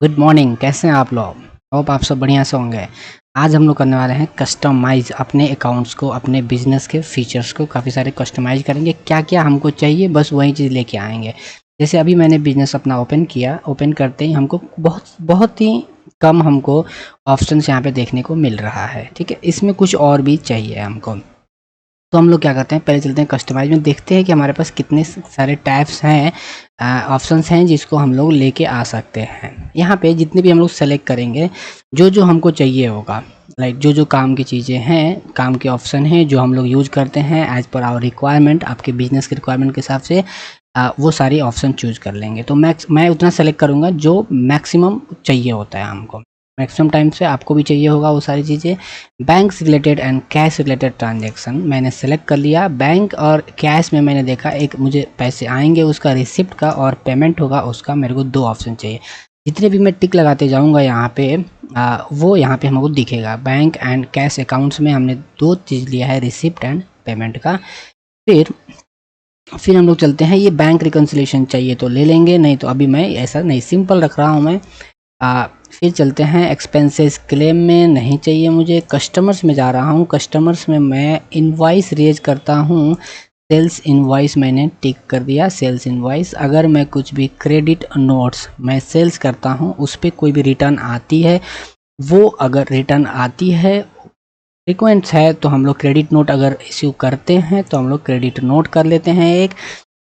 Good morning. कैसे हैं आप लोग? होप आप सब बढ़िया से होंगे। आज हम लोग करने वाले हैं कस्टमाइज़ अपने अकाउंट्स को, अपने बिजनेस के फीचर्स को काफ़ी सारे कस्टमाइज़ करेंगे। क्या क्या हमको चाहिए बस वही चीज़ लेके आएंगे। जैसे अभी मैंने बिजनेस अपना ओपन किया, ओपन करते ही हमको बहुत बहुत ही कम हमको ऑप्शंस यहाँ पे देखने को मिल रहा है। ठीक है, इसमें कुछ और भी चाहिए हमको। तो हम लोग क्या करते हैं, पहले चलते हैं कस्टमाइज में, देखते हैं कि हमारे पास कितने सारे टैब्स हैं, ऑप्शंस हैं जिसको हम लोग लेके आ सकते हैं। यहाँ पे जितने भी हम लोग सेलेक्ट करेंगे, जो जो हमको चाहिए होगा, लाइक जो जो काम की चीज़ें हैं, काम के ऑप्शन हैं जो हम लोग यूज करते हैं एज पर आवर रिक्वायरमेंट, आपके बिजनेस के रिक्वायरमेंट के हिसाब से वो सारी ऑप्शन चूज कर लेंगे। तो मैं उतना सेलेक्ट करूँगा जो मैक्सिमम चाहिए होता है हमको। मैक्सिमम टाइम से आपको भी चाहिए होगा वो सारी चीज़ें। बैंक से related and cash related transaction मैंने सेलेक्ट कर लिया। बैंक और कैश में मैंने देखा एक मुझे पैसे आएंगे उसका रिसिप्ट का, और पेमेंट होगा उसका। मेरे को दो ऑप्शन चाहिए। जितने भी मैं टिक लगाते जाऊंगा यहाँ पे वो यहाँ पे हमको दिखेगा। बैंक एंड कैश अकाउंट्स में हमने दो चीज़ लिया है, रिसिप्ट एंड पेमेंट का। फिर हम लोग चलते हैं, ये बैंक रिकन्सिलेशन चाहिए तो ले लेंगे, नहीं तो अभी मैं ऐसा नहीं, सिंपल रख रहा हूँ मैं। फिर चलते हैं एक्सपेंसेस क्लेम में, नहीं चाहिए मुझे। कस्टमर्स में जा रहा हूँ, कस्टमर्स में मैं इनवॉइस रेज करता हूँ। सेल्स इनवॉइस मैंने टिक कर दिया, सेल्स इनवॉइस। अगर मैं कुछ भी क्रेडिट नोट्स मैं सेल्स करता हूँ, उस पर कोई भी रिटर्न आती है, वो अगर रिटर्न आती है फ्रिक्वेंट है तो हम लोग क्रेडिट नोट अगर इश्यू करते हैं तो हम लोग क्रेडिट नोट कर लेते हैं एक।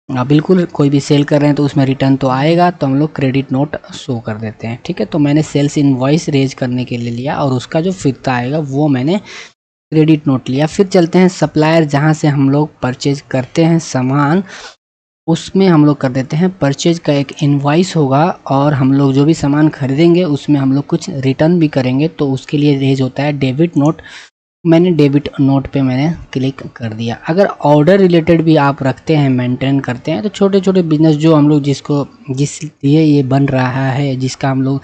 बिल्कुल कोई भी सेल कर रहे हैं तो उसमें रिटर्न तो आएगा, तो हम लोग क्रेडिट नोट शो कर देते हैं। ठीक है, तो मैंने सेल्स इनवॉइस रेज करने के लिए लिया और उसका जो फिरता आएगा वो मैंने क्रेडिट नोट लिया। फिर चलते हैं सप्लायर, जहाँ से हम लोग परचेज करते हैं सामान, उसमें हम लोग कर देते हैं परचेज का एक इनवॉइस होगा, और हम लोग जो भी सामान खरीदेंगे उसमें हम लोग कुछ रिटर्न भी करेंगे, तो उसके लिए रेज होता है डेबिट नोट। मैंने डेबिट नोट पे मैंने क्लिक कर दिया। अगर ऑर्डर रिलेटेड भी आप रखते हैं, मेंटेन करते हैं, तो छोटे छोटे बिजनेस जो हम लोग जिस लिए ये बन रहा है, जिसका हम लोग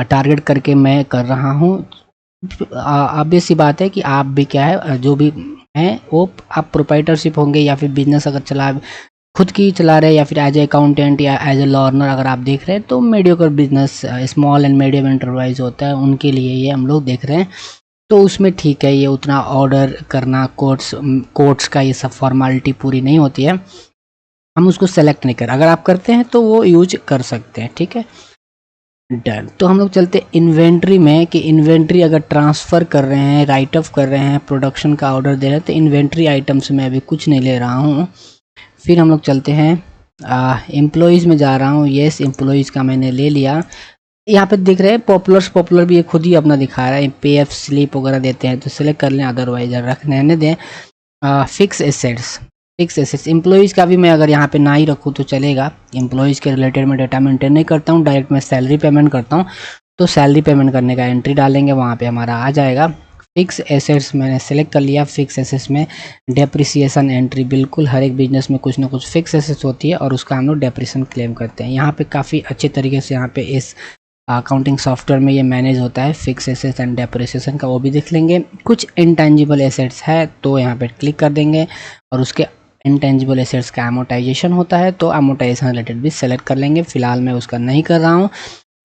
टारगेट करके मैं कर रहा हूँ, ऑब्वियस सी बात है कि आप भी क्या है, जो भी हैं वो आप प्रोप्राइटरशिप होंगे, या फिर बिजनेस अगर खुद की चला रहे हैं, या फिर एज ए अकाउंटेंट या एज ए लर्नर अगर आप देख रहे हैं, तो mediocre business, small and medium enterprise होता है, उनके लिए ये हम लोग देख रहे हैं। तो उसमें ठीक है, ये उतना ऑर्डर करना, कोड्स का ये सब फॉर्मेलिटी पूरी नहीं होती है, हम उसको सेलेक्ट नहीं कर। अगर आप करते हैं तो वो यूज कर सकते हैं। ठीक है, डन। तो हम लोग चलते इन्वेंट्री में, कि इन्वेंट्री अगर ट्रांसफ़र कर रहे हैं, राइट ऑफ कर रहे हैं, प्रोडक्शन का ऑर्डर दे रहे हैं, तो इन्वेंट्री आइटम्स में अभी कुछ नहीं ले रहा हूँ। फिर हम लोग चलते हैं एम्प्लॉयज़ में जा रहा हूँ। येस, एम्प्लॉयज़ का मैंने ले लिया। यहाँ पे देख रहे हैं पॉपुलर भी ये खुद ही अपना दिखा रहा है, पे-एफ स्लिप वगैरह देते हैं तो सिलेक्ट कर लें, अदरवाइज रखने दें। फिक्स एसेट्स एम्प्लॉयज़ का भी मैं अगर यहाँ पे ना ही रखूँ तो चलेगा। एम्प्लॉयज़ के रिलेटेड मैं डाटा मेंटेन नहीं करता हूँ, डायरेक्ट मैं सैलरी पेमेंट करता हूँ, तो सैलरी पेमेंट करने का एंट्री डालेंगे, वहाँ पे हमारा आ जाएगा। फिक्स एसेट्स मैंने सेलेक्ट कर लिया। फिक्स एसेट्स में डेप्रिसिएशन एंट्री, बिल्कुल हर एक बिजनेस में कुछ ना कुछ फिक्स एसेट्स होती है और उसका हम लोग डेप्रिसिएशन क्लेम करते हैं। यहाँ पे काफ़ी अच्छे तरीके से यहाँ पे इस अकाउंटिंग सॉफ्टवेयर में ये मैनेज होता है, फिक्स एसेट्स एंड डेप्रिसिएशन का, वो भी देख लेंगे। कुछ इनटेंजिबल एसेट्स है तो यहाँ पे क्लिक कर देंगे, और उसके इनटेंजिबल एसेट्स का अमोटाइजेशन होता है तो अमोटाइजेशन रिलेटेड भी सेलेक्ट कर लेंगे। फिलहाल मैं उसका नहीं कर रहा हूँ।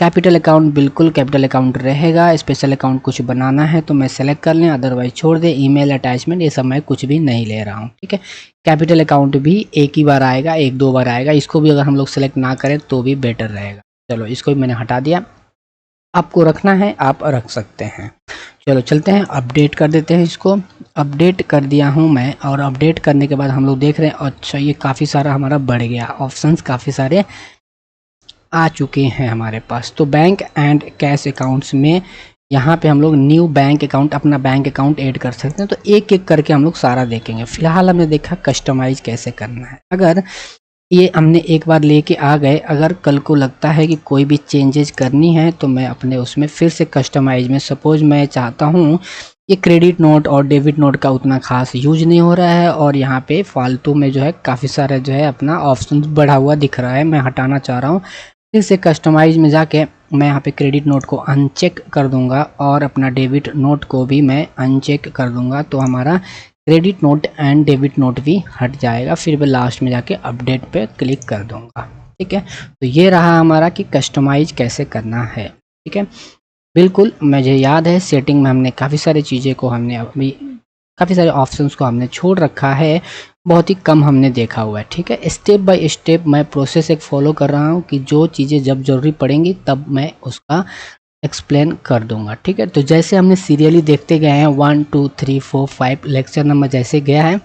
कैपिटल अकाउंट, बिल्कुल कैपिटल अकाउंट रहेगा। स्पेशल अकाउंट कुछ बनाना है तो मैं सेलेक्ट कर लें, अदरवाइज छोड़ दें। ईमेल अटैचमेंट ये सब मैं कुछ भी नहीं ले रहा हूँ। ठीक है, कैपिटल अकाउंट भी एक ही बार आएगा, एक दो बार आएगा, इसको भी अगर हम लोग सेलेक्ट ना करें तो भी बेटर रहेगा। चलो, इसको भी मैंने हटा दिया। आपको रखना है आप रख सकते हैं। चलो चलते हैं, अपडेट कर देते हैं इसको। अपडेट कर दिया हूं मैं, और अपडेट करने के बाद हम लोग देख रहे हैं, अच्छा ये काफ़ी सारा हमारा बढ़ गया, ऑप्शंस काफ़ी सारे आ चुके हैं हमारे पास। तो बैंक एंड कैश अकाउंट्स में यहाँ पे हम लोग न्यू बैंक अकाउंट, अपना बैंक अकाउंट ऐड कर सकते हैं। तो एक एक करके हम लोग सारा देखेंगे। फिलहाल हमने देखा कस्टमाइज कैसे करना है। अगर ये हमने एक बार लेके आ गए, अगर कल को लगता है कि कोई भी चेंजेस करनी है तो मैं अपने उसमें फिर से कस्टमाइज में, सपोज मैं चाहता हूँ ये क्रेडिट नोट और डेबिट नोट का उतना खास यूज नहीं हो रहा है, और यहाँ पे फालतू में जो है काफ़ी सारा जो है अपना ऑप्शन बढ़ा हुआ दिख रहा है, मैं हटाना चाह रहा हूँ। फिर से कस्टमाइज में जाके मैं यहाँ पे क्रेडिट नोट को अनचेक कर दूंगा, और अपना डेबिट नोट को भी मैं अनचेक कर दूंगा, तो हमारा credit note and debit note भी हट जाएगा। फिर मैं लास्ट में जाके अपडेट पे क्लिक कर दूंगा। ठीक है, तो ये रहा हमारा कि कस्टमाइज कैसे करना है। ठीक है, बिल्कुल मुझे याद है सेटिंग में हमने काफ़ी सारी चीज़ें को हमने अभी काफ़ी सारे ऑप्शंस को हमने छोड़ रखा है, बहुत ही कम हमने देखा हुआ है। ठीक है, स्टेप बाय स्टेप मैं प्रोसेस एक फॉलो कर रहा हूँ कि जो चीज़ें जब ज़रूरी पड़ेंगी तब मैं उसका एक्सप्लेन कर दूंगा। ठीक है, तो जैसे हमने सीरियली देखते गए हैं 1 2 3 4 5 लेक्चर नंबर जैसे गया है,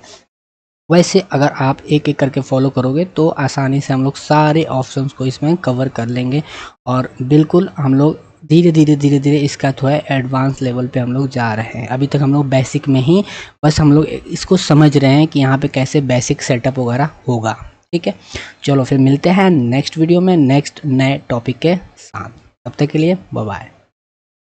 वैसे अगर आप एक एक करके फॉलो करोगे तो आसानी से हम लोग सारे ऑप्शंस को इसमें कवर कर लेंगे और बिल्कुल हम लोग धीरे धीरे धीरे धीरे इसका थोड़ा एडवांस लेवल पे हम लोग जा रहे हैं। अभी तक हम लोग बेसिक में ही बस हम लोग इसको समझ रहे हैं कि यहाँ पे कैसे बेसिक सेटअप वगैरह होगा। ठीक है, चलो फिर मिलते हैं नेक्स्ट वीडियो में नेक्स्ट नए टॉपिक के साथ। तब तक के लिए बाय बाय।